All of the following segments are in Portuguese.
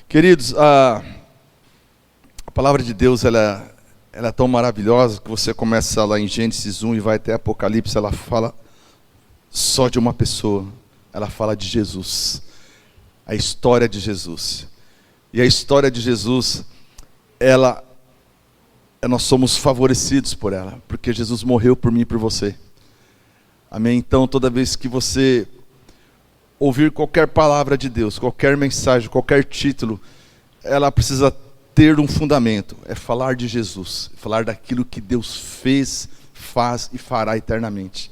Queridos, a palavra de Deus ela é tão maravilhosa que você começa lá em Gênesis 1 e vai até Apocalipse, ela fala só de uma pessoa, ela fala de Jesus, a história de Jesus. E a história de Jesus, nós somos favorecidos por ela, porque Jesus morreu por mim e por você. Amém? Então, toda vez que você ouvir qualquer palavra de Deus, qualquer mensagem, qualquer título, ela precisa ter um fundamento. É falar de Jesus, falar daquilo que Deus fez, faz e fará eternamente.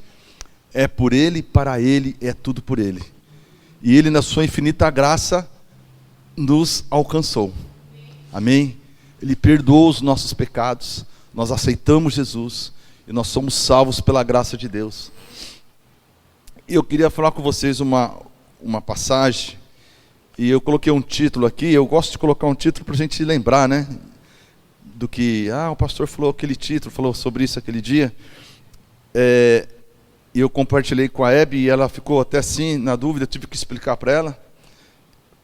É por Ele, para Ele, é tudo por Ele. E Ele, na sua infinita graça, nos alcançou. Amém? Ele perdoou os nossos pecados, nós aceitamos Jesus e nós somos salvos pela graça de Deus. E eu queria falar com vocês uma passagem, e eu coloquei um título aqui. Eu gosto de colocar um título para a gente lembrar, né? Do que, o pastor falou aquele título, falou sobre isso aquele dia. E eu compartilhei com a Hebe, e ela ficou até assim, na dúvida, eu tive que explicar para ela,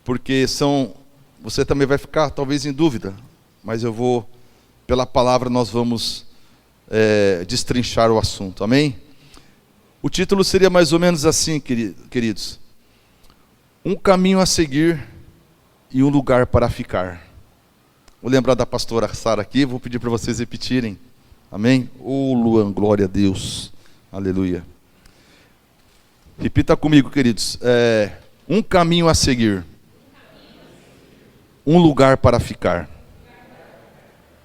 porque você também vai ficar talvez em dúvida, mas eu vou, pela palavra nós vamos destrinchar o assunto, amém? O título seria mais ou menos assim, queridos: um caminho a seguir e um lugar para ficar. Vou lembrar da pastora Sara aqui, vou pedir para vocês repetirem, amém? Luan, glória a Deus, aleluia. Repita comigo, queridos: um caminho a seguir, um lugar para ficar.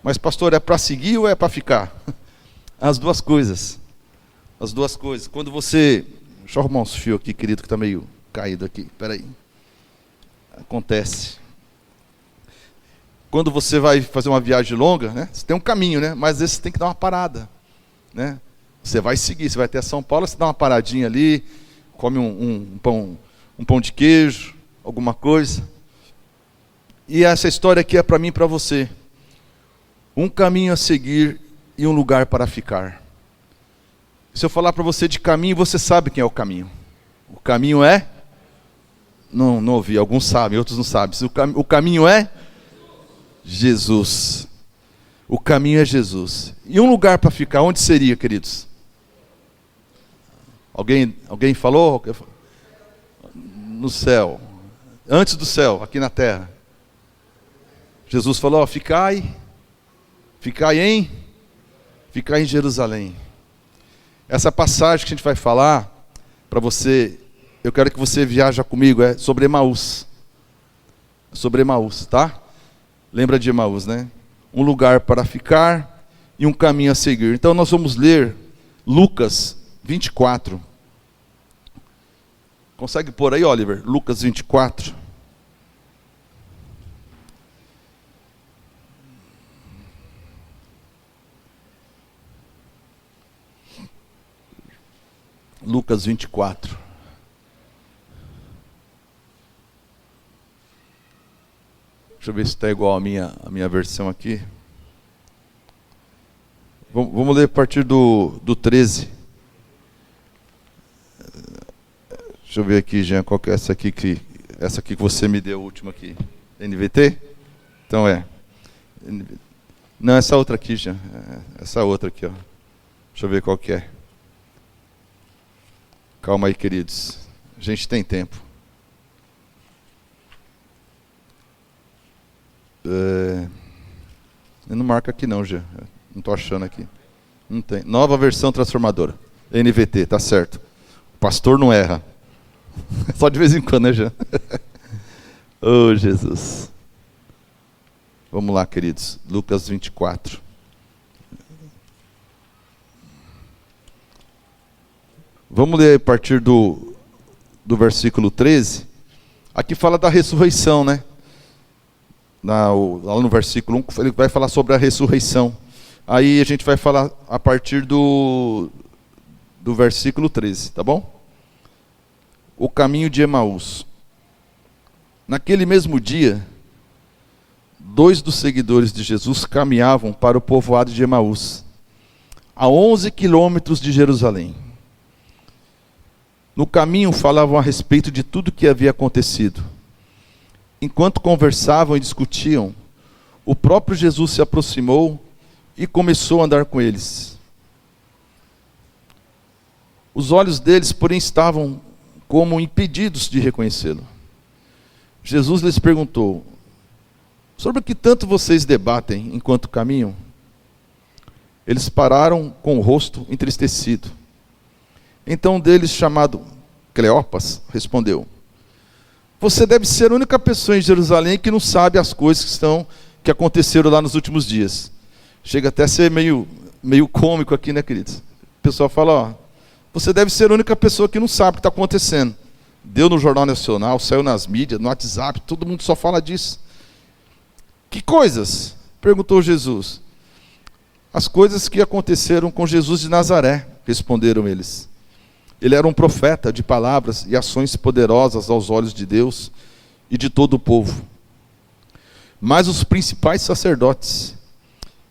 Mas pastor, é para seguir ou é para ficar? As duas coisas. As duas coisas. Quando você... Deixa eu arrumar uns fios aqui, querido, que está meio caído aqui. Espera aí. Acontece. Quando você vai fazer uma viagem longa, né? Você tem um caminho, né? Mas às vezes você tem que dar uma parada, né? Você vai seguir, você vai até São Paulo, você dá uma paradinha ali, come um pão de queijo, alguma coisa. E essa história aqui é para mim e para você. Um caminho a seguir e um lugar para ficar. Se eu falar para você de caminho, você sabe quem é o caminho. O caminho é? Não ouvi, alguns sabem, outros não sabem. O caminho é? Jesus. O caminho é Jesus. E um lugar para ficar, onde seria, queridos? Alguém falou? No céu. Antes do céu, aqui na terra. Jesus falou, ficai em Jerusalém. Essa passagem que a gente vai falar para você, eu quero que você viaje comigo, é sobre Emaús. Sobre Emaús, tá? Lembra de Emaús, né? Um lugar para ficar e um caminho a seguir. Então nós vamos ler Lucas 24. Consegue pôr aí, Oliver? Lucas 24. Lucas 24. Deixa eu ver se está igual a minha versão aqui. Vamos ler a partir do 13. Deixa eu ver aqui, Jean, qual que é essa aqui que você me deu, a última aqui. NVT? Então Não, essa outra aqui, Jean. Essa outra aqui, ó. Deixa eu ver qual que é. Calma aí, queridos. A gente tem tempo. Não marca aqui não, Jean. Não estou achando aqui. Não tem. Nova versão transformadora. NVT, tá certo. O pastor não erra. Só de vez em quando, né, Jean? Oh, Jesus. Vamos lá, queridos. Lucas 24. Vamos ler a partir do versículo 13. Aqui fala da ressurreição, né? Lá no versículo 1, ele vai falar sobre a ressurreição. Aí a gente vai falar a partir do versículo 13, tá bom? O caminho de Emaús. Naquele mesmo dia, 2 dos seguidores de Jesus caminhavam para o povoado de Emaús, a 11 quilômetros de Jerusalém. No caminho falavam a respeito de tudo que havia acontecido. Enquanto conversavam e discutiam, o próprio Jesus se aproximou e começou a andar com eles. Os olhos deles, porém, estavam como impedidos de reconhecê-lo. Jesus lhes perguntou: sobre o que tanto vocês debatem enquanto caminham? Eles pararam com o rosto entristecido. Então um deles, chamado Cleopas, respondeu: você deve ser a única pessoa em Jerusalém que não sabe as coisas que aconteceram lá nos últimos dias. Chega até a ser meio cômico aqui, né, queridos? O pessoal fala: ó, você deve ser a única pessoa que não sabe o que está acontecendo. Deu no Jornal Nacional, saiu nas mídias, no WhatsApp, todo mundo só fala disso. Que coisas? Perguntou Jesus. As coisas que aconteceram com Jesus de Nazaré, responderam eles. Ele era um profeta de palavras e ações poderosas aos olhos de Deus e de todo o povo. Mas os principais sacerdotes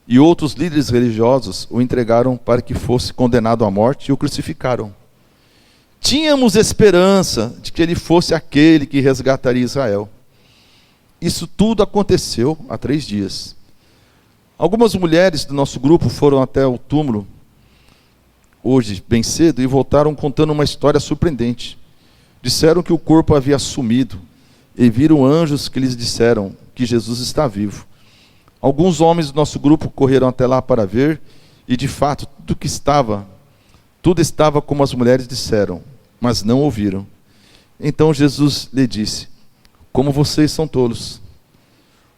e outros líderes religiosos o entregaram para que fosse condenado à morte e o crucificaram. Tínhamos esperança de que ele fosse aquele que resgataria Israel. Isso tudo aconteceu há 3 dias. Algumas mulheres do nosso grupo foram até o túmulo hoje, bem cedo, e voltaram contando uma história surpreendente. Disseram que o corpo havia sumido e viram anjos que lhes disseram que Jesus está vivo. Alguns homens do nosso grupo correram até lá para ver, e de fato tudo estava como as mulheres disseram, mas não ouviram. Então Jesus lhe disse: como vocês são tolos!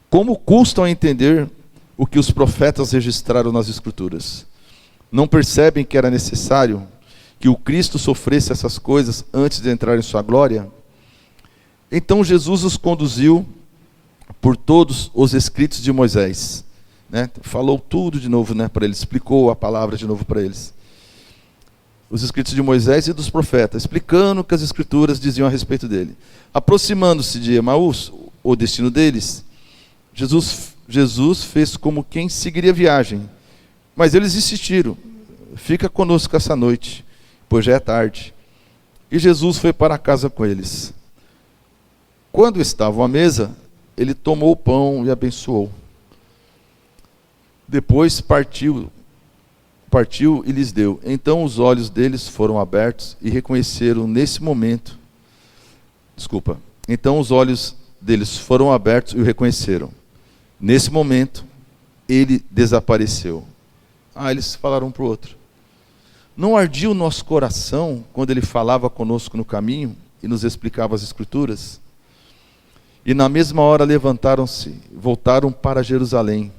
Como custam a entender o que os profetas registraram nas Escrituras? Não percebem que era necessário que o Cristo sofresse essas coisas antes de entrar em sua glória? Então Jesus os conduziu por todos os escritos de Moisés, né? Falou tudo de novo, né, para eles, explicou a palavra de novo para eles. Os escritos de Moisés e dos profetas, explicando o que as Escrituras diziam a respeito dele. Aproximando-se de Emaús, o destino deles, Jesus fez como quem seguiria a viagem. Mas eles insistiram: fica conosco essa noite, pois já é tarde. E Jesus foi para casa com eles. Quando estavam à mesa, ele tomou o pão e abençoou. Depois partiu e lhes deu. Então os olhos deles foram abertos e reconheceram nesse momento. Então os olhos deles foram abertos e o reconheceram. Nesse momento, ele desapareceu. Eles falaram um para o outro: não ardia o nosso coração quando ele falava conosco no caminho e nos explicava as Escrituras? E na mesma hora levantaram-se, voltaram para Jerusalém.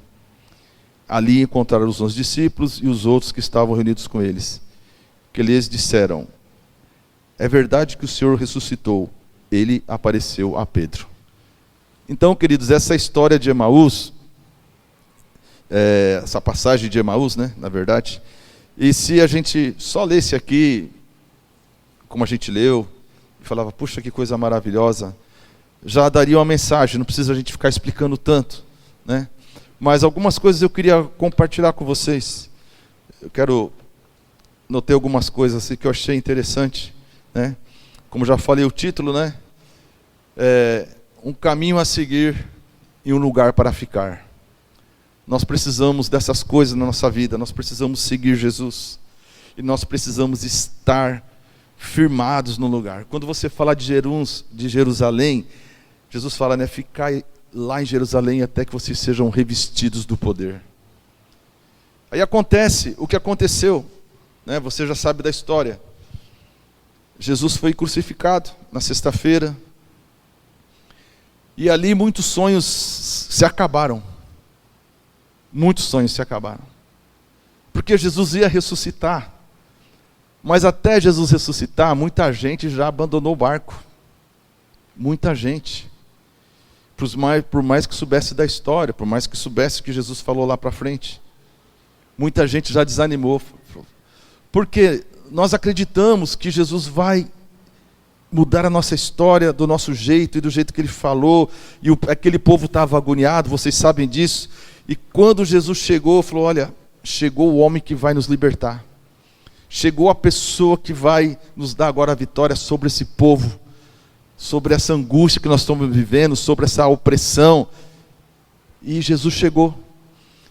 Ali encontraram os 11 discípulos e os outros que estavam reunidos com eles, que lhes disseram: é verdade que o Senhor ressuscitou. Ele apareceu a Pedro. Então, queridos, essa história de Emaús, essa passagem de Emaús, né, na verdade, e se a gente só lesse aqui, como a gente leu, e falava: puxa, que coisa maravilhosa, já daria uma mensagem, não precisa a gente ficar explicando tanto, né? Mas algumas coisas eu queria compartilhar com vocês. Notei algumas coisas assim que eu achei interessante, né? Como já falei o título, né? Um caminho a seguir e um lugar para ficar. Nós precisamos dessas coisas na nossa vida. Nós precisamos seguir Jesus. E nós precisamos estar firmados no lugar. Quando você fala de Jerusalém, Jesus fala, né? Ficai lá em Jerusalém até que vocês sejam revestidos do poder. Aí acontece o que aconteceu, né? Você já sabe da história. Jesus foi crucificado na sexta-feira. E ali muitos sonhos se acabaram. Muitos sonhos se acabaram. Porque Jesus ia ressuscitar. Mas até Jesus ressuscitar, muita gente já abandonou o barco. Muita gente. Por mais que soubesse da história, por mais que soubesse o que Jesus falou lá para frente. Muita gente já desanimou. Porque nós acreditamos que Jesus vai mudar a nossa história do nosso jeito e do jeito que ele falou. E aquele povo estava agoniado, vocês sabem disso. E quando Jesus chegou, falou: olha, chegou o homem que vai nos libertar. Chegou a pessoa que vai nos dar agora a vitória sobre esse povo. sobre essa angústia que nós estamos vivendo, sobre essa opressão. E Jesus chegou.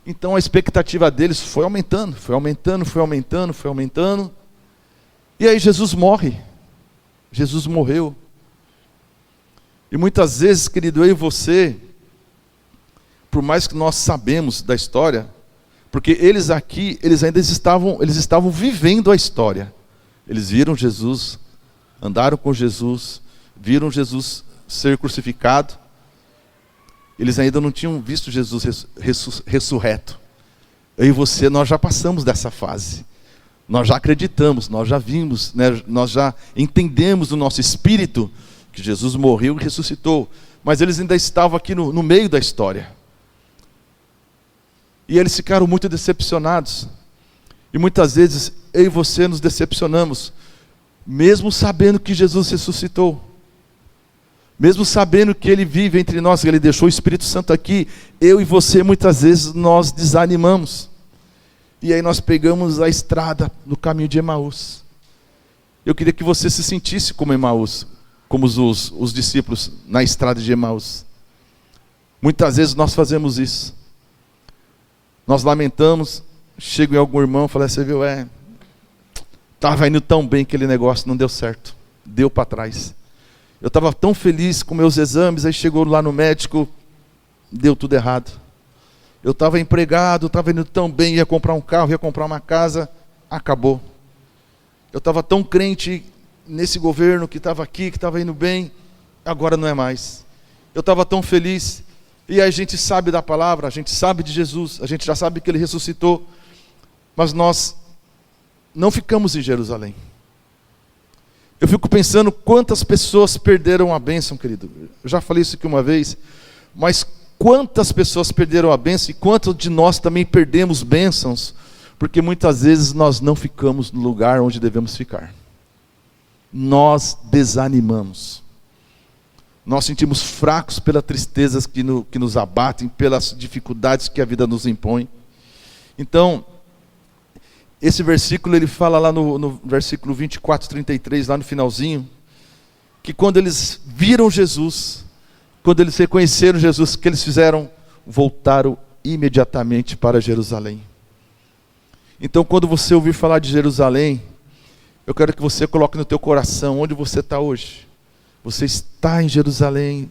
Então a expectativa deles foi aumentando, foi aumentando, foi aumentando, foi aumentando. E aí Jesus morre. Jesus morreu. E muitas vezes, querido, eu e você, por mais que nós sabemos da história, porque eles aqui, eles estavam vivendo a história. Eles viram Jesus, andaram com Jesus, viram Jesus ser crucificado. Eles ainda não tinham visto Jesus ressurreto. Eu e você, nós já passamos dessa fase. Nós já acreditamos, nós já vimos, né? Nós já entendemos no nosso espírito que Jesus morreu e ressuscitou. Mas eles ainda estavam aqui no meio da história. E eles ficaram muito decepcionados. E muitas vezes eu e você nos decepcionamos, mesmo sabendo que Jesus ressuscitou. Mesmo sabendo que Ele vive entre nós, que Ele deixou o Espírito Santo aqui, eu e você muitas vezes nós desanimamos. E aí nós pegamos a estrada no caminho de Emaús. Eu queria que você se sentisse como Emaús, como os discípulos na estrada de Emaús. Muitas vezes nós fazemos isso. Nós lamentamos, chega em algum irmão e fala, você viu, estava indo tão bem aquele negócio, não deu certo, deu para trás. Eu estava tão feliz com meus exames, aí chegou lá no médico, deu tudo errado. Eu estava empregado, estava indo tão bem, ia comprar um carro, ia comprar uma casa, acabou. Eu estava tão crente nesse governo que estava aqui, que estava indo bem, agora não é mais. Eu estava tão feliz, e a gente sabe da palavra, a gente sabe de Jesus, a gente já sabe que Ele ressuscitou, mas nós não ficamos em Jerusalém. Eu fico pensando quantas pessoas perderam a bênção, querido. Eu já falei isso aqui uma vez, mas quantas pessoas perderam a bênção e quantos de nós também perdemos bênçãos, porque muitas vezes nós não ficamos no lugar onde devemos ficar. Nós desanimamos. Nós sentimos fracos pelas tristezas que nos abatem, pelas dificuldades que a vida nos impõe. Então, esse versículo, ele fala lá no versículo 24, 33, lá no finalzinho, que quando eles viram Jesus, quando eles reconheceram Jesus, o que eles fizeram? Voltaram imediatamente para Jerusalém. Então, quando você ouvir falar de Jerusalém, eu quero que você coloque no teu coração, onde você está hoje. Você está em Jerusalém,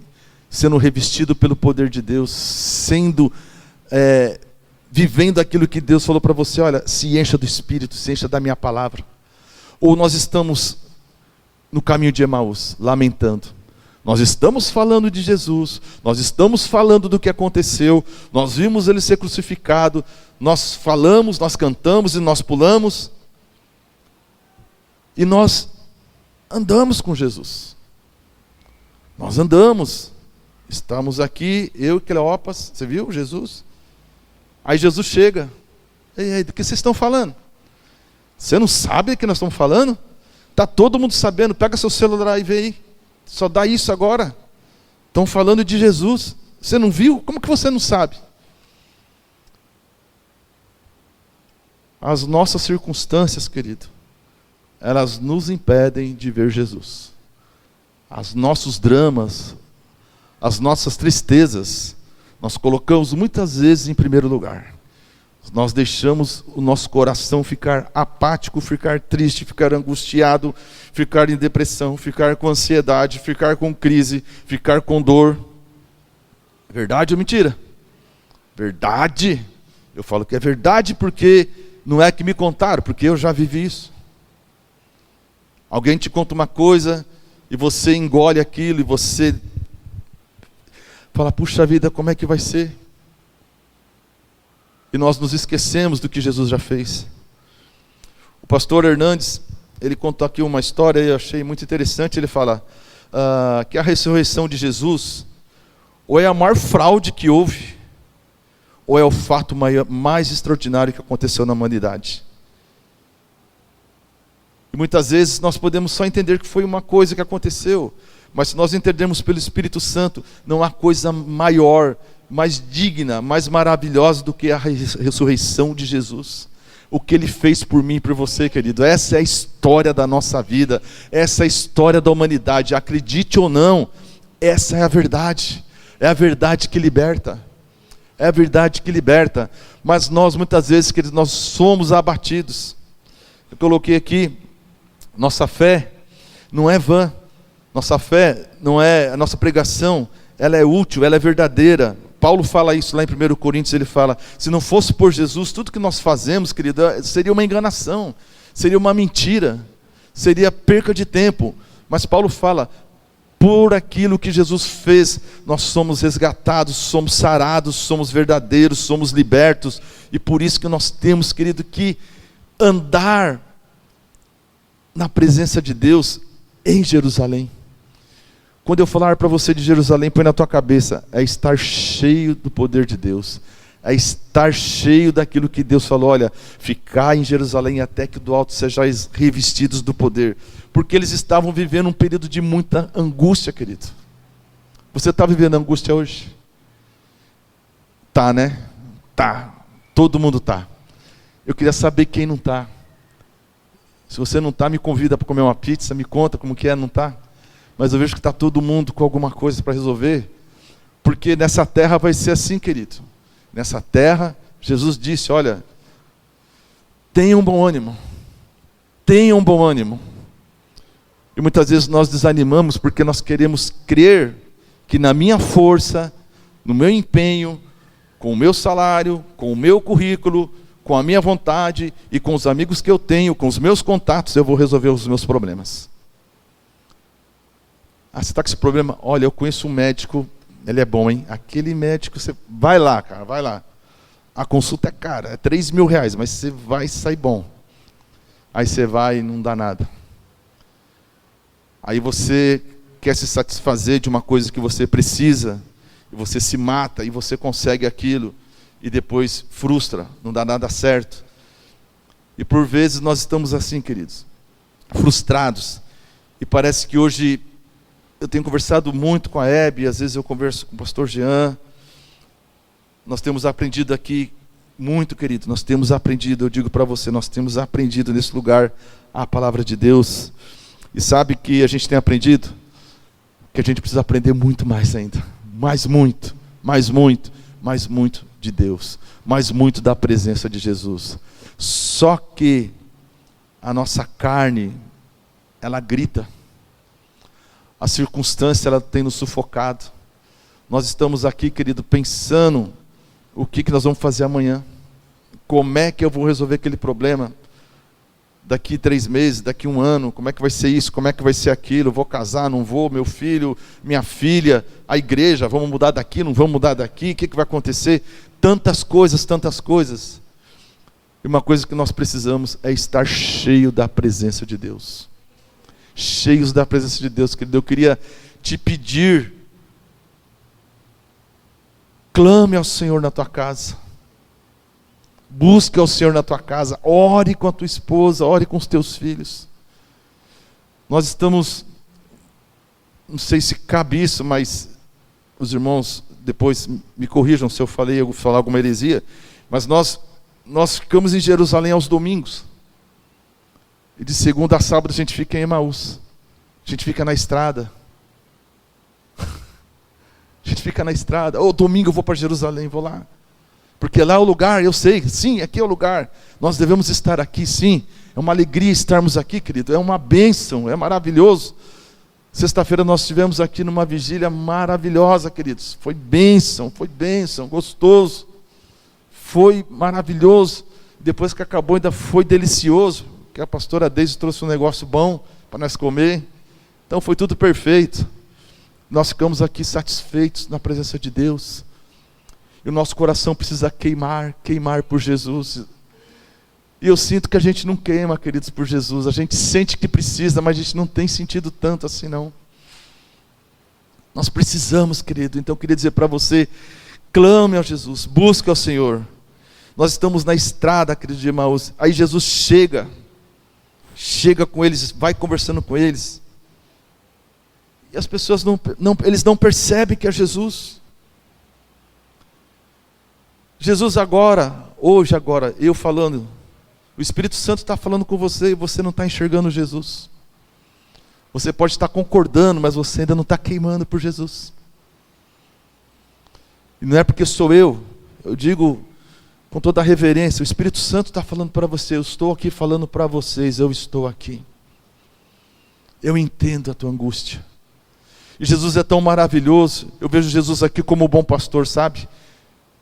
sendo revestido pelo poder de Deus, vivendo aquilo que Deus falou para você, olha, se encha do Espírito, se encha da minha palavra. Ou nós estamos no caminho de Emaús, lamentando. Nós estamos falando de Jesus, nós estamos falando do que aconteceu, nós vimos Ele ser crucificado, nós falamos, nós cantamos e nós pulamos, e nós andamos com Jesus. Nós andamos, estamos aqui, eu e Cleopas, você viu Jesus? Aí Jesus chega, ei, do que vocês estão falando? Você não sabe do que nós estamos falando? Está todo mundo sabendo, pega seu celular e vê aí, só dá isso agora. Estão falando de Jesus, você não viu? Como que você não sabe? As nossas circunstâncias, querido, elas nos impedem de ver Jesus. Os nossos dramas, as nossas tristezas, nós colocamos muitas vezes em primeiro lugar. Nós deixamos o nosso coração ficar apático, ficar triste, ficar angustiado, ficar em depressão, ficar com ansiedade, ficar com crise, ficar com dor. Verdade ou mentira? Verdade. Eu falo que é verdade porque não é que me contaram, porque eu já vivi isso. Alguém te conta uma coisa e você engole aquilo e você fala, puxa vida, como é que vai ser? E nós nos esquecemos do que Jesus já fez. O pastor Hernandes, ele contou aqui uma história e eu achei muito interessante. Ele fala que a ressurreição de Jesus ou é a maior fraude que houve, ou é o fato mais extraordinário que aconteceu na humanidade. E muitas vezes nós podemos só entender que foi uma coisa que aconteceu, mas se nós entendermos pelo Espírito Santo, não há coisa maior, mais digna, mais maravilhosa do que a ressurreição de Jesus. o que Ele fez por mim e por você, querido. Essa é a história da nossa vida, essa é a história da humanidade. Acredite ou não, essa é a verdade que liberta. É a verdade que liberta. Mas nós, muitas vezes, queridos, nós somos abatidos. Eu coloquei aqui, nossa fé não é vã. Nossa fé não é, a nossa pregação, ela é útil, ela é verdadeira. Paulo fala isso lá em 1 Coríntios, ele fala, se não fosse por Jesus, tudo que nós fazemos, querido, seria uma enganação, seria uma mentira, seria perca de tempo. Mas Paulo fala, por aquilo que Jesus fez, nós somos resgatados, somos sarados, somos verdadeiros, somos libertos. E por isso que nós temos, querido, que andar na presença de Deus em Jerusalém. Quando eu falar para você de Jerusalém, põe na tua cabeça, é estar cheio do poder de Deus, é estar cheio daquilo que Deus falou, olha, ficar em Jerusalém até que do alto sejais revestidos do poder, porque eles estavam vivendo um período de muita angústia, querido. Você está vivendo angústia hoje? Tá, né? Tá, todo mundo tá. Eu queria saber quem não tá. Se você não tá, me convida para comer uma pizza, me conta como que é, não tá? Mas eu vejo que está todo mundo com alguma coisa para resolver, porque nessa terra vai ser assim, querido. Nessa terra, Jesus disse, olha, tenham bom ânimo, tenham bom ânimo. E muitas vezes nós desanimamos porque nós queremos crer que na minha força, no meu empenho, com o meu salário, com o meu currículo, com a minha vontade e com os amigos que eu tenho, com os meus contatos, eu vou resolver os meus problemas. Ah, você está com esse problema? Olha, eu conheço um médico, ele é bom, hein? Aquele médico, você vai lá, cara, vai lá. A consulta é cara, é 3 mil reais, mas você vai sair bom. Aí você vai e não dá nada. Aí você quer se satisfazer de uma coisa que você precisa, e você se mata, e você consegue aquilo, e depois frustra, não dá nada certo. E por vezes nós estamos assim, queridos, frustrados. E parece que hoje, eu tenho conversado muito com a Hebe, às vezes eu converso com o pastor Jean. Nós temos aprendido aqui muito, querido, nós temos aprendido, eu digo para você, nós temos aprendido nesse lugar a palavra de Deus. E sabe que a gente tem aprendido? Que a gente precisa aprender muito mais ainda. Mais muito de Deus. Mais muito da presença de Jesus. Só que a nossa carne, ela grita. A circunstância, ela tem nos sufocado. Nós estamos aqui, querido, pensando o que nós vamos fazer amanhã. Como é que eu vou resolver aquele problema? Daqui 3 meses, daqui 1 ano, como é que vai ser isso? Como é que vai ser aquilo? Vou casar, não vou? Meu filho, minha filha, a igreja, vamos mudar daqui, não vamos mudar daqui? O que vai acontecer? Tantas coisas, tantas coisas. E uma coisa que nós precisamos é estar cheio da presença de Deus. Cheios da presença de Deus, querido. Eu queria te pedir, clame ao Senhor na tua casa, busque ao Senhor na tua casa, ore com a tua esposa, ore com os teus filhos. Nós estamos, não sei se cabe isso, mas os irmãos depois me corrijam se eu falar alguma heresia, mas nós ficamos em Jerusalém aos domingos. E de segunda a sábado a gente fica em Emaús. A gente fica na estrada. A gente fica na estrada. Domingo eu vou para Jerusalém, vou lá. Porque lá é o lugar, eu sei, sim, aqui é o lugar. Nós devemos estar aqui, sim. É uma alegria estarmos aqui, querido. É uma bênção, é maravilhoso. Sexta-feira nós estivemos aqui numa vigília maravilhosa, queridos. Foi bênção, gostoso. Foi maravilhoso. Depois que acabou ainda foi delicioso. Que a pastora Deise trouxe um negócio bom para nós comer. Então foi tudo perfeito. Nós ficamos aqui satisfeitos na presença de Deus. E o nosso coração precisa queimar por Jesus. E eu sinto que a gente não queima, queridos, por Jesus. A gente sente que precisa, mas a gente não tem sentido tanto assim não. Nós precisamos, querido. Então eu queria dizer para você, clame ao Jesus, busque ao Senhor. Nós estamos na estrada, querido, de Emaús. Aí Jesus chega com eles, vai conversando com eles. E as pessoas eles não percebem que é Jesus. Jesus hoje, eu falando, O Espírito Santo está falando com você e você não está enxergando Jesus. Você pode estar concordando, mas você ainda não está queimando por Jesus. E não é porque sou eu digo com toda a reverência, o Espírito Santo está falando para você, eu estou aqui falando para vocês, eu estou aqui. Eu entendo a tua angústia. E Jesus é tão maravilhoso, eu vejo Jesus aqui como bom pastor, sabe?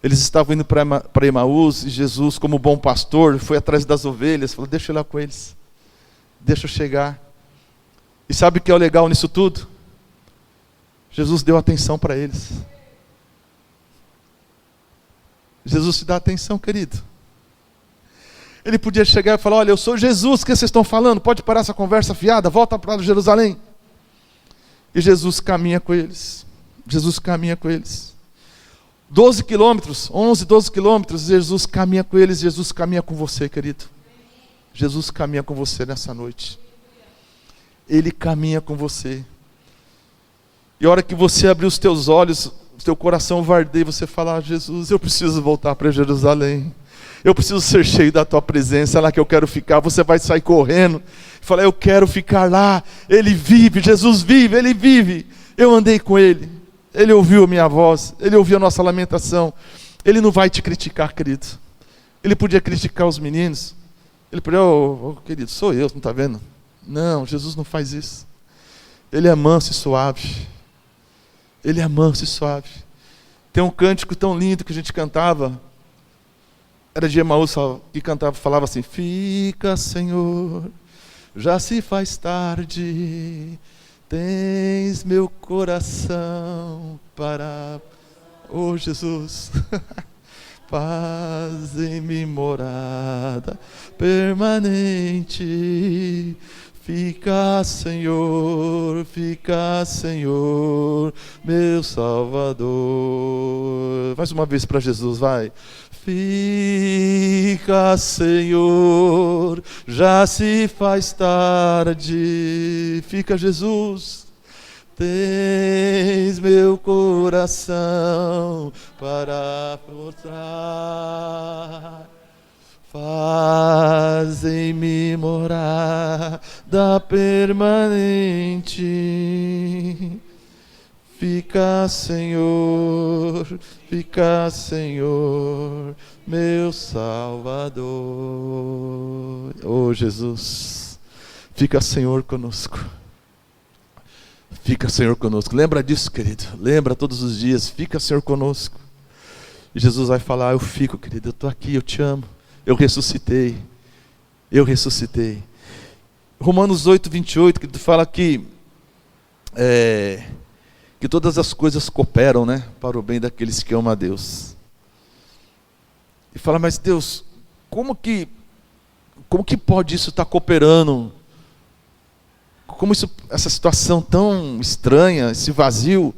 Eles estavam indo para Emaús, e Jesus, como bom pastor, foi atrás das ovelhas, falou, deixa eu ir lá com eles, deixa eu chegar. E sabe o que é o legal nisso tudo? Jesus deu atenção para eles. Jesus te dá atenção, querido. Ele podia chegar e falar, olha, eu sou Jesus, o que vocês estão falando? Pode parar essa conversa fiada, volta para Jerusalém. E Jesus caminha com eles. Jesus caminha com eles. 12 quilômetros, 11, 12 quilômetros, Jesus caminha com eles, Jesus caminha com você, querido. Jesus caminha com você nessa noite. Ele caminha com você. E a hora que você abrir os teus olhos, o teu coração vai arder e você falar, Jesus, eu preciso voltar para Jerusalém. Eu preciso ser cheio da tua presença, é lá que eu quero ficar. Você vai sair correndo e falar, eu quero ficar lá. Ele vive, Jesus vive, Ele vive. Eu andei com Ele. Ele ouviu a minha voz, Ele ouviu a nossa lamentação. Ele não vai te criticar, querido. Ele podia criticar os meninos. Ele podia, querido, sou eu, não está vendo? Não, Jesus não faz isso. Ele é manso e suave. Ele é manso e suave. Tem um cântico tão lindo que a gente cantava. Era de Emaús que cantava, falava assim, fica, Senhor, já se faz tarde, tens meu coração para... Oh, Jesus, paz em mim morada permanente. Fica, Senhor, meu Salvador. Mais uma vez para Jesus, vai. Fica, Senhor, já se faz tarde. Fica, Jesus, tens meu coração para mostrar. Faz em mim morada permanente. Fica, Senhor, meu Salvador. Oh, Jesus, fica, Senhor, conosco. Fica, Senhor, conosco. Lembra disso, querido. Lembra todos os dias. Fica, Senhor, conosco. E Jesus vai falar, eu fico, querido, eu estou aqui, eu te amo. Eu ressuscitei. Romanos 8, 28, que fala que todas as coisas cooperam, né, para o bem daqueles que amam a Deus. E fala, mas Deus, como que pode isso estar cooperando? Como essa situação tão estranha, esse vazio?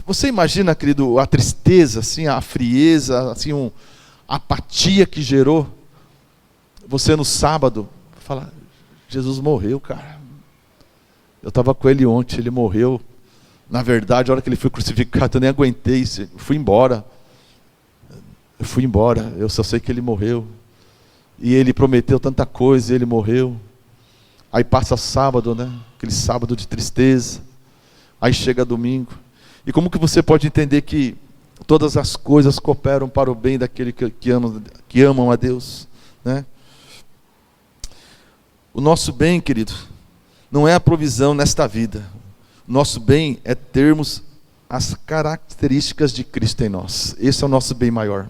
Você imagina, querido, a tristeza, assim, a frieza, assim, a apatia que gerou? Você no sábado, fala, Jesus morreu, cara. Eu estava com ele ontem, ele morreu. Na verdade, a hora que ele foi crucificado, eu nem aguentei, eu fui embora. Eu só sei que ele morreu. E ele prometeu tanta coisa, e ele morreu. Aí passa sábado, né? Aquele sábado de tristeza. Aí chega domingo. E como que você pode entender que todas as coisas cooperam para o bem daquele que amam a Deus, né? O nosso bem, querido, não é a provisão nesta vida. Nosso bem é termos as características de Cristo em nós. Esse é o nosso bem maior.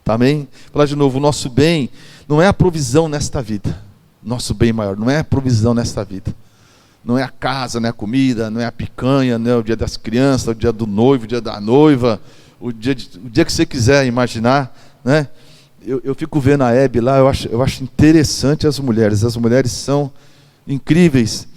Tá, amém? Vou falar de novo, o nosso bem não é a provisão nesta vida. Nosso bem maior não é a provisão nesta vida. Não é a casa, não é a comida, não é a picanha, não é o dia das crianças, o dia do noivo, o dia da noiva, o dia que você quiser imaginar, né? Eu fico vendo a Hebe lá, eu acho interessante as mulheres. As mulheres são incríveis,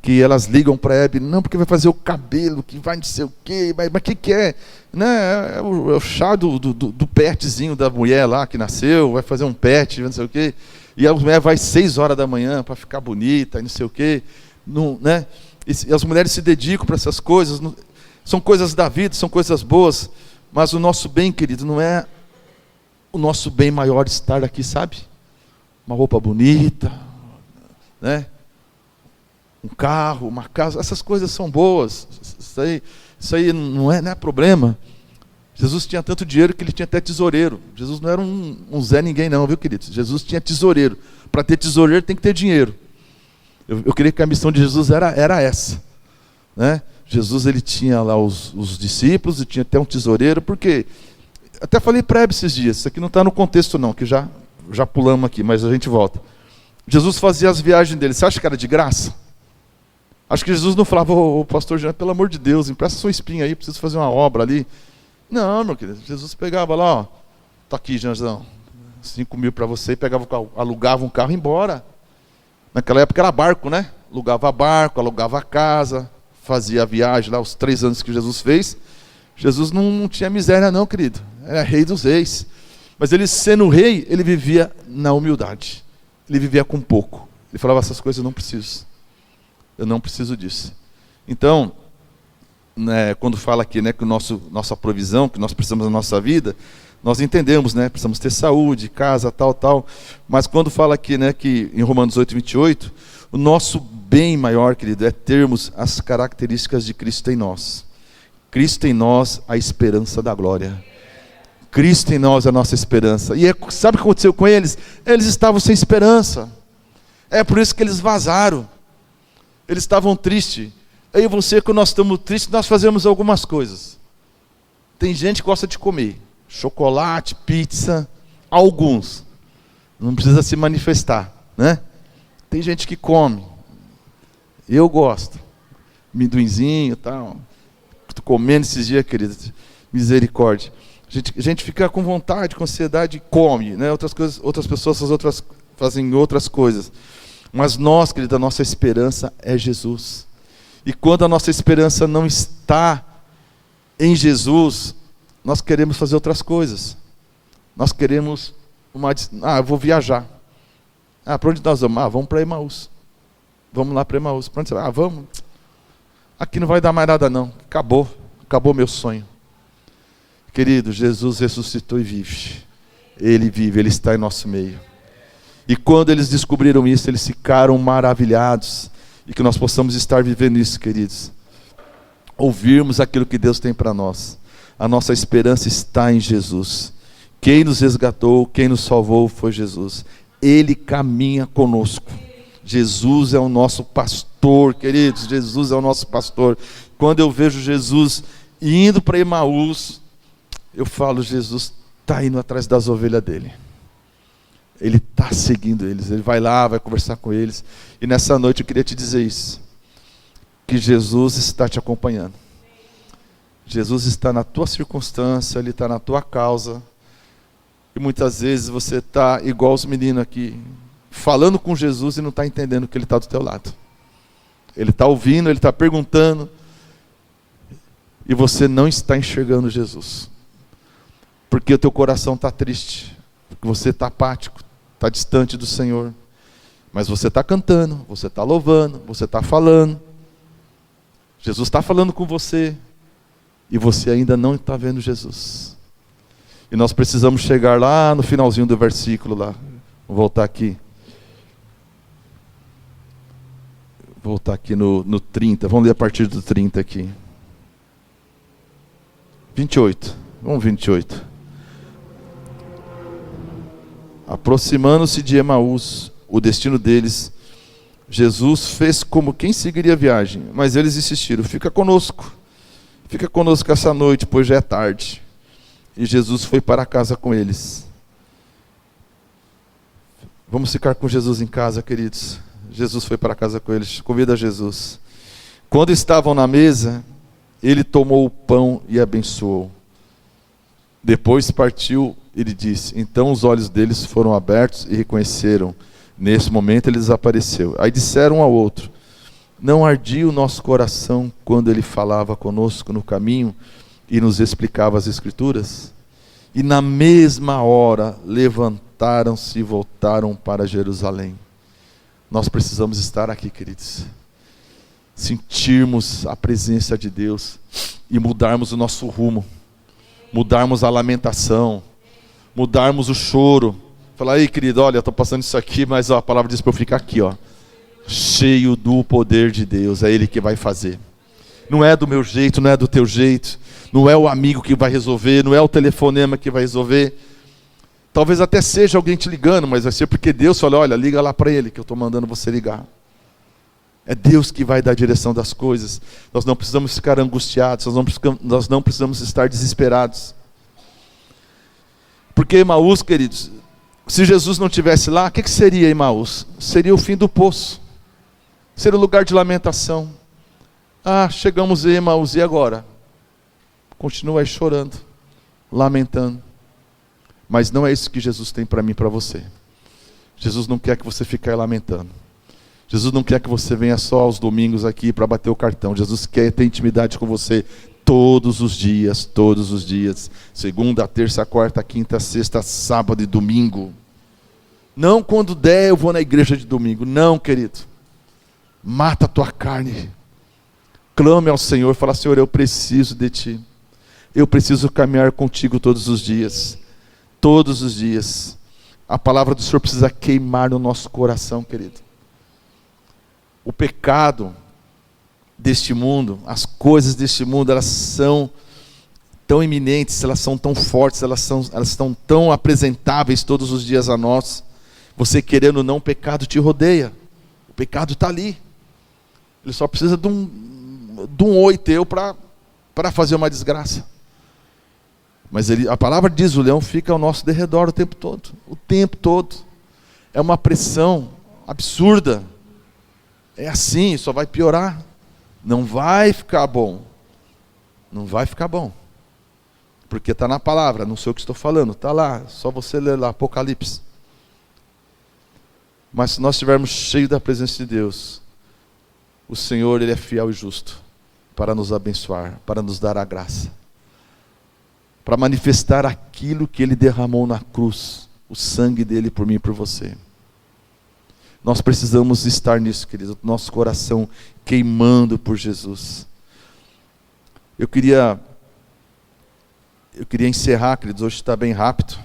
que elas ligam para a Hebe, não, porque vai fazer o cabelo, que vai não sei o quê, mas o que é? Né? É o chá do petzinho da mulher lá que nasceu, vai fazer um pet, não sei o quê, e a mulher vai 6 horas da manhã para ficar bonita, e não sei o quê, não, né? E as mulheres se dedicam para essas coisas, são coisas da vida, são coisas boas, mas o nosso bem, querido, não é o nosso bem maior estar aqui, sabe? uma roupa bonita, né? Um carro, uma casa, essas coisas são boas. Isso aí não é problema. Jesus tinha tanto dinheiro que ele tinha até tesoureiro. Jesus não era um Zé Ninguém não, viu, queridos? Jesus tinha tesoureiro. Para ter tesoureiro tem que ter dinheiro. Eu creio que a missão de Jesus era essa, né? Jesus, ele tinha lá os discípulos e tinha até um tesoureiro, porque até falei para ele esses dias, isso aqui não está no contexto não, que já pulamos aqui, mas a gente volta. Jesus fazia as viagens dele, você acha que era de graça? Acho que Jesus não falava, ô pastor Jean, pelo amor de Deus, empresta sua espinha aí, preciso fazer uma obra ali. Não, meu querido, Jesus pegava lá, ó, tá aqui, Janzão, 5 mil para você, e pegava o carro, alugava um carro e ia embora. Naquela época era barco, né? Alugava barco, alugava casa, fazia a viagem lá, os 3 anos que Jesus fez. Jesus não tinha miséria não, querido, era rei dos reis. Mas ele sendo rei, ele vivia na humildade, ele vivia com pouco. Ele falava, essas coisas eu não preciso disso. Então, né, quando fala aqui, né, que nossa provisão, que nós precisamos na nossa vida, nós entendemos, né, precisamos ter saúde, casa, tal, mas quando fala aqui, né, que em Romanos 8:28, o nosso bem maior, querido, é termos as características de Cristo em nós. Cristo em nós, a esperança da glória. Cristo em nós, a nossa esperança. E sabe o que aconteceu com eles? Eles estavam sem esperança. É por isso que eles vazaram. Eles estavam tristes. Eu e você, quando nós estamos tristes, nós fazemos algumas coisas. Tem gente que gosta de comer chocolate, pizza, alguns. Não precisa se manifestar, né? Tem gente que come. Eu gosto. Amendoinzinho e tal. Estou comendo esses dias, querido. Misericórdia. A gente fica com vontade, com ansiedade, come, né? Outras pessoas fazem outras coisas. Mas nós, querido, a nossa esperança é Jesus. E quando a nossa esperança não está em Jesus, nós queremos fazer outras coisas. Nós queremos eu vou viajar. Para onde nós vamos? Vamos para Emaús. Vamos lá para Emaús. Para onde você vai? Vamos. Aqui não vai dar mais nada não. Acabou meu sonho. Querido, Jesus ressuscitou e vive. Ele vive, Ele está em nosso meio. E quando eles descobriram isso, eles ficaram maravilhados. E que nós possamos estar vivendo isso, queridos. Ouvirmos aquilo que Deus tem para nós. A nossa esperança está em Jesus. Quem nos resgatou, quem nos salvou foi Jesus. Ele caminha conosco. Jesus é o nosso pastor, queridos. Jesus é o nosso pastor. Quando eu vejo Jesus indo para Emaús, eu falo, Jesus está indo atrás das ovelhas dele. Ele está seguindo eles. Ele vai lá, vai conversar com eles. E nessa noite eu queria te dizer isso. Que Jesus está te acompanhando. Jesus está na tua circunstância, Ele está na tua causa. E muitas vezes você está igual os meninos aqui, falando com Jesus e não está entendendo que Ele está do teu lado. Ele está ouvindo, Ele está perguntando, e você não está enxergando Jesus. Porque o teu coração está triste, porque você está apático, está distante do Senhor. Mas você está cantando, você está louvando, você está falando. Jesus está falando com você, e você ainda não está vendo Jesus. E nós precisamos chegar lá no finalzinho do versículo lá. Vou voltar aqui. Voltar aqui no 30. Vamos ler a partir do 30 aqui. 28. Vamos 28. Aproximando-se de Emaús, o destino deles, Jesus fez como quem seguiria a viagem, mas eles insistiram, fica conosco essa noite, pois já é tarde. E Jesus foi para casa com eles. Vamos ficar com Jesus em casa, queridos. Jesus foi para casa com eles, convida Jesus. Quando estavam na mesa, ele tomou o pão e abençoou. Depois partiu e lhe disse. Então os olhos deles foram abertos e reconheceram. Nesse momento ele desapareceu. Aí disseram um ao outro, não ardia o nosso coração quando ele falava conosco no caminho e nos explicava as Escrituras? E na mesma hora levantaram-se e voltaram para Jerusalém. Nós precisamos estar aqui, queridos. Sentirmos a presença de Deus e mudarmos o nosso rumo. Mudarmos a lamentação. Mudarmos o choro. Fala aí, querido, olha, eu estou passando isso aqui, mas ó, a palavra diz para eu ficar aqui, ó, cheio do poder de Deus. É Ele que vai fazer. Não é do meu jeito, não é do teu jeito. Não é o amigo que vai resolver, não é o telefonema que vai resolver. Talvez até seja alguém te ligando, mas vai ser porque Deus fala, olha, liga lá para ele que eu estou mandando você ligar. É Deus que vai dar a direção das coisas. Nós não precisamos ficar angustiados, nós não precisamos estar desesperados. Porque Emaús, queridos, se Jesus não estivesse lá, o que seria Emaús? Seria o fim do poço. Seria o lugar de lamentação. Ah, chegamos em Emaús, e agora? Continua aí chorando, lamentando. Mas não é isso que Jesus tem para mim e para você. Jesus não quer que você fique aí lamentando. Jesus não quer que você venha só aos domingos aqui para bater o cartão. Jesus quer ter intimidade com você todos os dias, todos os dias. Segunda, terça, quarta, quinta, sexta, sábado e domingo. Não quando der eu vou na igreja de domingo. Não, querido. Mata a tua carne. Clame ao Senhor, fala, Senhor, eu preciso de Ti. Eu preciso caminhar contigo todos os dias. Todos os dias. A palavra do Senhor precisa queimar no nosso coração, querido. O pecado deste mundo, as coisas deste mundo, elas são tão iminentes, elas são tão fortes, elas estão tão apresentáveis todos os dias a nós. Você querendo ou não, o pecado te rodeia. O pecado está ali. Ele só precisa de um oi teu para fazer uma desgraça. Mas a palavra diz, o leão fica ao nosso derredor o tempo todo. O tempo todo. É uma pressão absurda. É assim, só vai piorar. Não vai ficar bom. Não vai ficar bom. Porque está na palavra, não sei o que estou falando. Está lá, só você ler lá, Apocalipse. Mas se nós estivermos cheios da presença de Deus, o Senhor, Ele é fiel e justo para nos abençoar, para nos dar a graça, para manifestar aquilo que Ele derramou na cruz, o sangue dEle por mim e por você. Nós precisamos estar nisso, querido, nosso coração queimando por Jesus. Eu queria encerrar, queridos, hoje está bem rápido.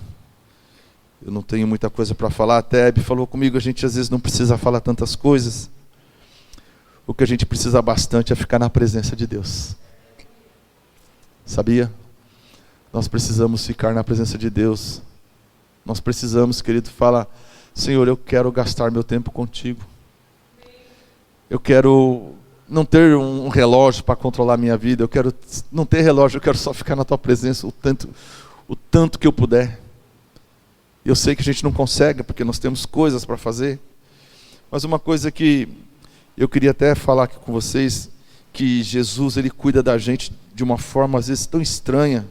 Eu não tenho muita coisa para falar, até a Hebe falou comigo, a gente às vezes não precisa falar tantas coisas. O que a gente precisa bastante é ficar na presença de Deus. Sabia? Nós precisamos ficar na presença de Deus. Nós precisamos, querido, falar, Senhor, eu quero gastar meu tempo contigo. Eu quero não ter um relógio para controlar a minha vida. Eu quero não ter relógio, eu quero só ficar na tua presença o tanto que eu puder. Eu sei que a gente não consegue, porque nós temos coisas para fazer. Mas uma coisa que eu queria até falar aqui com vocês, que Jesus, Ele cuida da gente de uma forma às vezes tão estranha,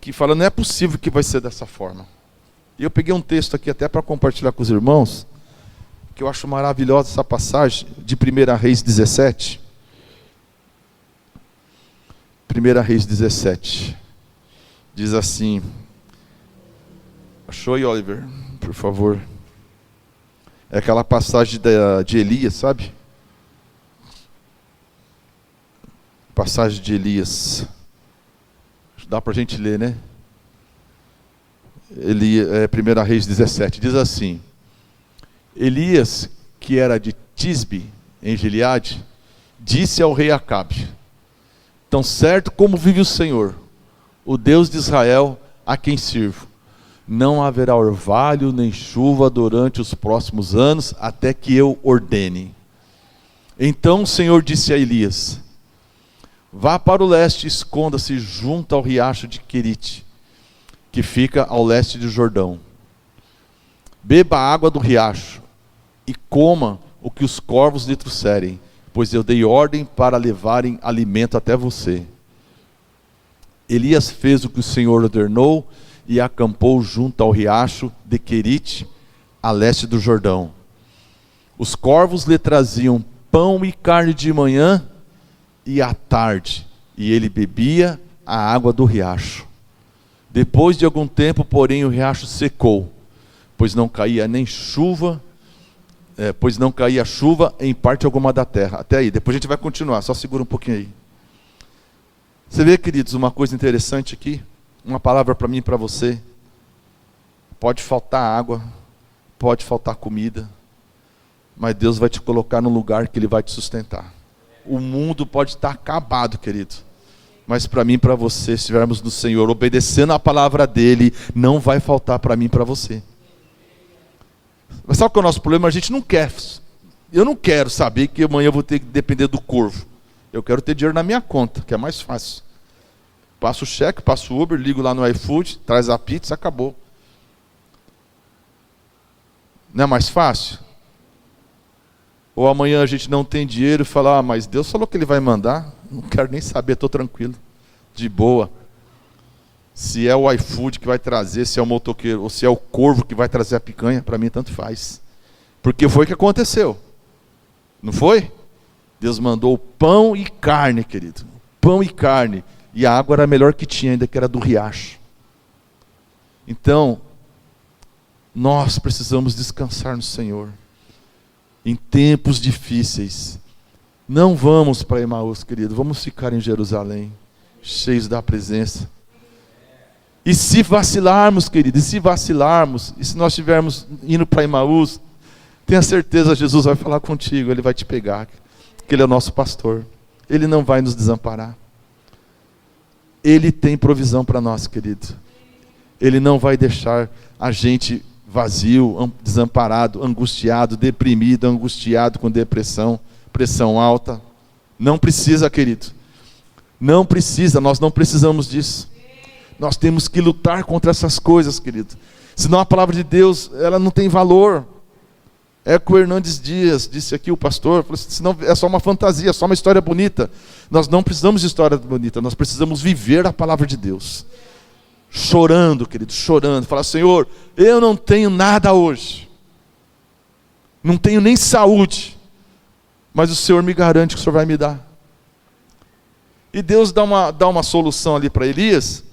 que fala, não é possível que vai ser dessa forma. E eu peguei um texto aqui até para compartilhar com os irmãos, que eu acho maravilhosa essa passagem, de 1 Reis 17. 1 Reis 17. Diz assim, achou aí, Oliver? Por favor. É aquela passagem de Elias, sabe? Passagem de Elias. Dá para a gente ler, né? 1 Reis 17. Diz assim, Elias, que era de Tisbe, em Gileade, disse ao rei Acabe, tão certo como vive o Senhor, o Deus de Israel, a quem sirvo, não haverá orvalho nem chuva durante os próximos anos, até que eu ordene. Então o Senhor disse a Elias, vá para o leste e esconda-se junto ao riacho de Querite, que fica ao leste do Jordão. Beba a água do riacho e coma o que os corvos lhe trouxerem, pois eu dei ordem para levarem alimento até você. Elias fez o que o Senhor ordenou e acampou junto ao riacho de Querite, a leste do Jordão. Os corvos lhe traziam pão e carne de manhã e à tarde, e ele bebia a água do riacho. Depois de algum tempo, porém, o riacho secou, pois não caía chuva em parte alguma da terra. Até aí, depois a gente vai continuar, só segura um pouquinho aí. Você vê, queridos, uma coisa interessante aqui, uma palavra para mim e para você. Pode faltar água, pode faltar comida, mas Deus vai te colocar num lugar que Ele vai te sustentar. O mundo pode estar acabado, querido, mas para mim e para você, se estivermos no Senhor, obedecendo a palavra dEle, não vai faltar para mim e para você. Mas sabe qual é o nosso problema? A gente não quer. Eu não quero saber que amanhã eu vou ter que depender do corvo. Eu quero ter dinheiro na minha conta, que é mais fácil. Passo o cheque, passo o Uber, ligo lá no iFood, traz a pizza, acabou. Não é mais fácil? Ou amanhã a gente não tem dinheiro e fala, mas Deus falou que Ele vai mandar. Não quero nem saber, estou tranquilo, de boa. Se é o iFood que vai trazer, se é o motoqueiro, ou se é o corvo que vai trazer a picanha, para mim tanto faz. Porque foi o que aconteceu. Não foi? Deus mandou pão e carne, querido. Pão e carne. E a água era a melhor que tinha, ainda que era do riacho. Então, nós precisamos descansar no Senhor. Em tempos difíceis. Não vamos para Emaús, querido. Vamos ficar em Jerusalém, cheios da presença. E se vacilarmos, querido, e se nós estivermos indo para Emaús, tenha certeza, Jesus vai falar contigo, Ele vai te pegar, porque Ele é o nosso pastor. Ele não vai nos desamparar. Ele tem provisão para nós, querido. Ele não vai deixar a gente vazio, desamparado, angustiado, deprimido, angustiado com depressão, pressão alta. Não precisa, querido. Não precisa, nós não precisamos disso. Nós temos que lutar contra essas coisas, querido. Senão a palavra de Deus, ela não tem valor. É o que o Hernandes Dias disse aqui, o pastor, falou assim, senão é só uma fantasia, só uma história bonita. Nós não precisamos de história bonita, nós precisamos viver a palavra de Deus. Chorando, querido, chorando. Falar, Senhor, eu não tenho nada hoje. Não tenho nem saúde. Mas o Senhor me garante que o Senhor vai me dar. E Deus dá uma solução ali para Elias.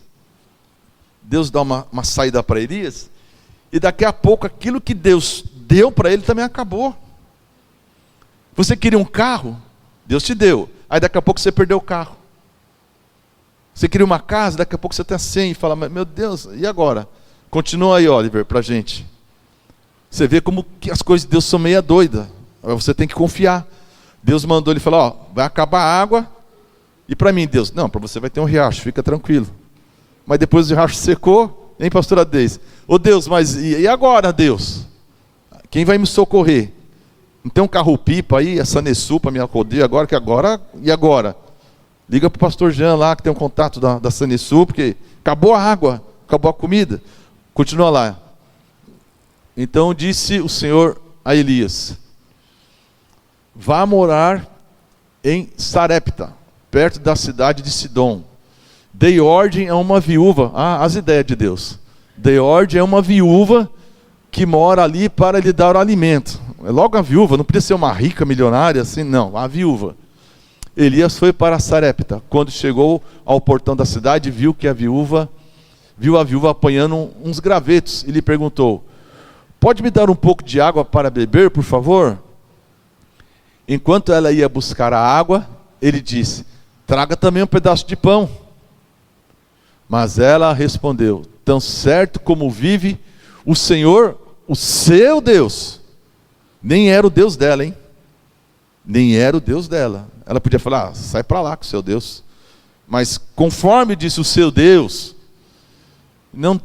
Deus dá uma saída para Elias. E daqui a pouco aquilo que Deus deu para ele também acabou. Você queria um carro? Deus te deu. Aí daqui a pouco você perdeu o carro. Você queria uma casa? Daqui a pouco você tem 100 e fala, meu Deus, e agora? Continua aí, Oliver, para a gente. Você vê como que as coisas de Deus são meia doida. Você tem que confiar. Deus mandou ele falar, vai acabar a água. E para mim, Deus, não, para você vai ter um riacho, fica tranquilo. Mas depois o riacho secou, hein, pastora Deise? Ô Deus, mas e agora, Deus? Quem vai me socorrer? Não tem um carro-pipa aí, a Sanesu para me acordar agora, e agora? Liga para o pastor Jean lá, que tem um contato da Sanesu, porque acabou a água, acabou a comida. Continua lá. Então disse o Senhor a Elias, vá morar em Sarepta, perto da cidade de Sidom. Dei ordem a uma viúva, as ideias de Deus. Dei ordem a uma viúva que mora ali para lhe dar o alimento. Logo a viúva, não podia ser uma rica milionária assim, não, a viúva. Elias foi para Sarepta. Quando chegou ao portão da cidade, viu a viúva apanhando uns gravetos e lhe perguntou, pode me dar um pouco de água para beber, por favor? Enquanto ela ia buscar a água, ele disse, traga também um pedaço de pão. Mas ela respondeu, tão certo como vive o Senhor, o seu Deus. Nem era o Deus dela, hein? Nem era o Deus dela. Ela podia falar, sai para lá com o seu Deus. Mas conforme disse o seu Deus, não,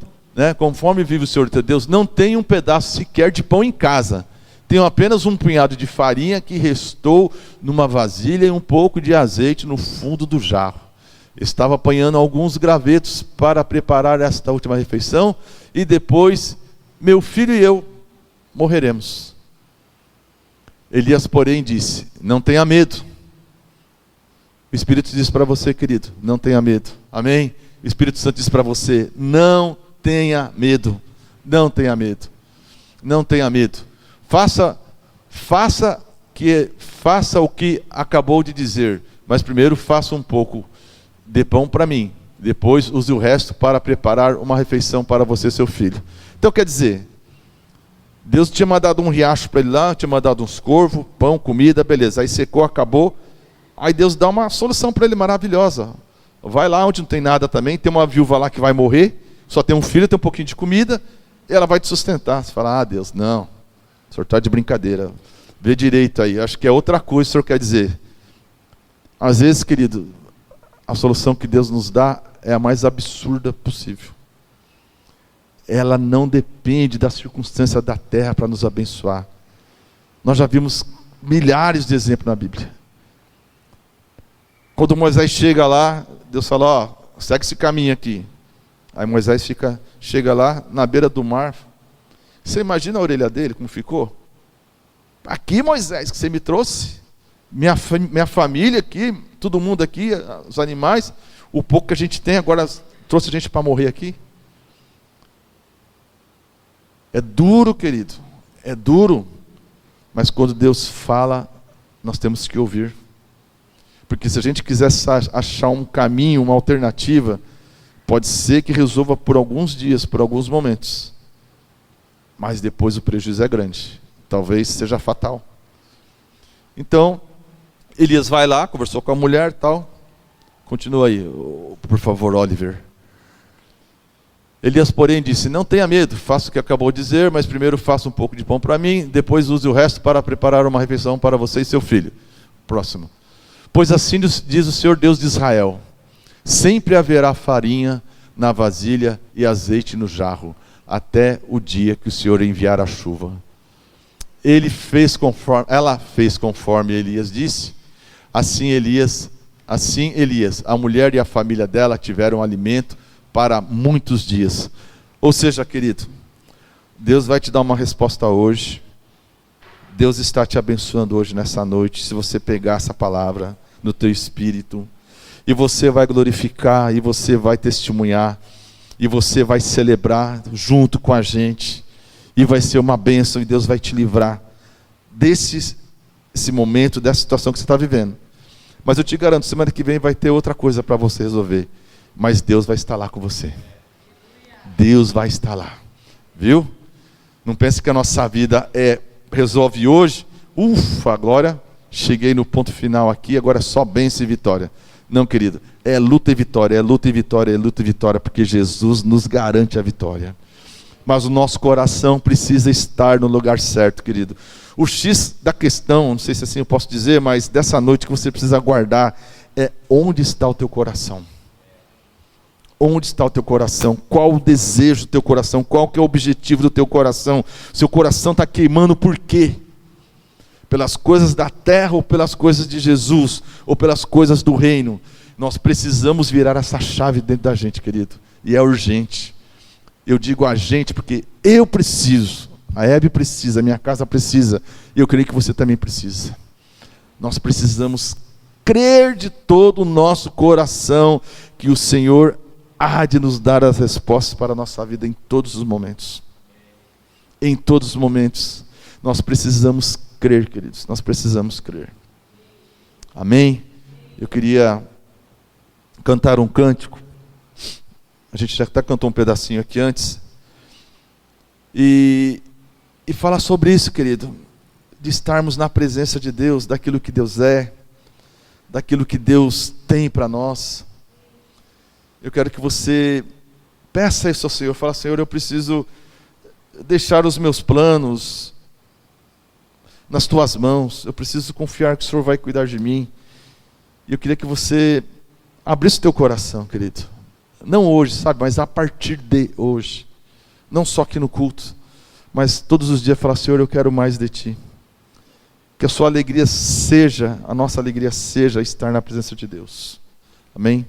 conforme vive o Senhor teu Deus, não tem um pedaço sequer de pão em casa. Tenho apenas um punhado de farinha que restou numa vasilha e um pouco de azeite no fundo do jarro. Estava apanhando alguns gravetos para preparar esta última refeição e depois meu filho e eu morreremos. Elias, porém, disse, não tenha medo. O Espírito diz para você, querido, não tenha medo. Amém? O Espírito Santo diz para você, não tenha medo. Não tenha medo. Não tenha medo. Faça o que acabou de dizer, mas primeiro faça um pouco de pão para mim. Depois use o resto para preparar uma refeição para você e seu filho. Então quer dizer, Deus tinha mandado um riacho para ele lá, tinha mandado uns corvos, pão, comida, beleza. Aí secou, acabou. Aí Deus dá uma solução para ele maravilhosa. Vai lá onde não tem nada também, tem uma viúva lá que vai morrer, só tem um filho, tem um pouquinho de comida. e ela vai te sustentar. Você fala, Deus, não, o senhor está de brincadeira. Vê direito aí, acho que é outra coisa que o senhor quer dizer. Às vezes, querido, a solução que Deus nos dá é a mais absurda possível. Ela não depende da circunstância da terra para nos abençoar. Nós já vimos milhares de exemplos na Bíblia. Quando Moisés chega lá, Deus fala, segue esse caminho aqui. Aí Moisés chega lá, na beira do mar. Você imagina a orelha dele, como ficou? Aqui, Moisés, que você me trouxe. Minha família aqui, todo mundo aqui, os animais, o pouco que a gente tem, agora trouxe a gente para morrer aqui. É duro, querido, é duro, mas quando Deus fala, nós temos que ouvir. Porque se a gente quiser achar um caminho, uma alternativa, pode ser que resolva por alguns dias, por alguns momentos, mas depois o prejuízo é grande, talvez seja fatal. Então, Elias vai lá, conversou com a mulher e tal, continua aí, por favor, Oliver. Elias, porém, disse, não tenha medo, faça o que acabou de dizer, mas primeiro faça um pouco de pão para mim, depois use o resto para preparar uma refeição para você e seu filho. Próximo. Pois assim diz o Senhor Deus de Israel, sempre haverá farinha na vasilha e azeite no jarro, até o dia que o Senhor enviar a chuva. Ela fez conforme Elias disse, assim Elias, a mulher e a família dela tiveram alimento para muitos dias. Ou seja, querido, Deus vai te dar uma resposta hoje. Deus está te abençoando hoje nessa noite, se você pegar essa palavra no teu espírito, e você vai glorificar, e você vai testemunhar, e você vai celebrar junto com a gente, e vai ser uma bênção, e Deus vai te livrar desse momento, dessa situação que você está vivendo. Mas eu te garanto, semana que vem vai ter outra coisa para você resolver. Mas Deus vai estar lá com você. Deus vai estar lá. Viu? Não pense que a nossa vida resolve hoje. Ufa, glória. Cheguei no ponto final aqui, agora é só bênção e vitória. Não, querido. É luta e vitória, é luta e vitória, é luta e vitória, porque Jesus nos garante a vitória. Mas o nosso coração precisa estar no lugar certo, querido. O X da questão, não sei se assim eu posso dizer, mas dessa noite que você precisa guardar é onde está o teu coração. Onde está o teu coração? Qual o desejo do teu coração? Qual que é o objetivo do teu coração? Seu coração está queimando por quê? Pelas coisas da terra ou pelas coisas de Jesus? Ou pelas coisas do reino? Nós precisamos virar essa chave dentro da gente, querido. E é urgente. Eu digo a gente porque eu preciso. A Hebe precisa, a minha casa precisa. E eu creio que você também precisa. Nós precisamos crer de todo o nosso coração que o Senhor há de nos dar as respostas para a nossa vida em todos os momentos. Em todos os momentos. Nós precisamos crer, queridos. Nós precisamos crer. Amém? Eu queria cantar um cântico. A gente já até cantou um pedacinho aqui antes. E falar sobre isso, querido. De estarmos na presença de Deus, daquilo que Deus é, daquilo que Deus tem para nós. Eu quero que você peça isso ao Senhor. Fala, Senhor, eu preciso deixar os meus planos nas tuas mãos. Eu preciso confiar que o Senhor vai cuidar de mim. E eu queria que você abrisse o teu coração, querido. Não hoje, sabe, mas a partir de hoje. Não só aqui no culto, mas todos os dias falar, Senhor, eu quero mais de Ti. Que a sua alegria seja, a nossa alegria seja estar na presença de Deus. Amém?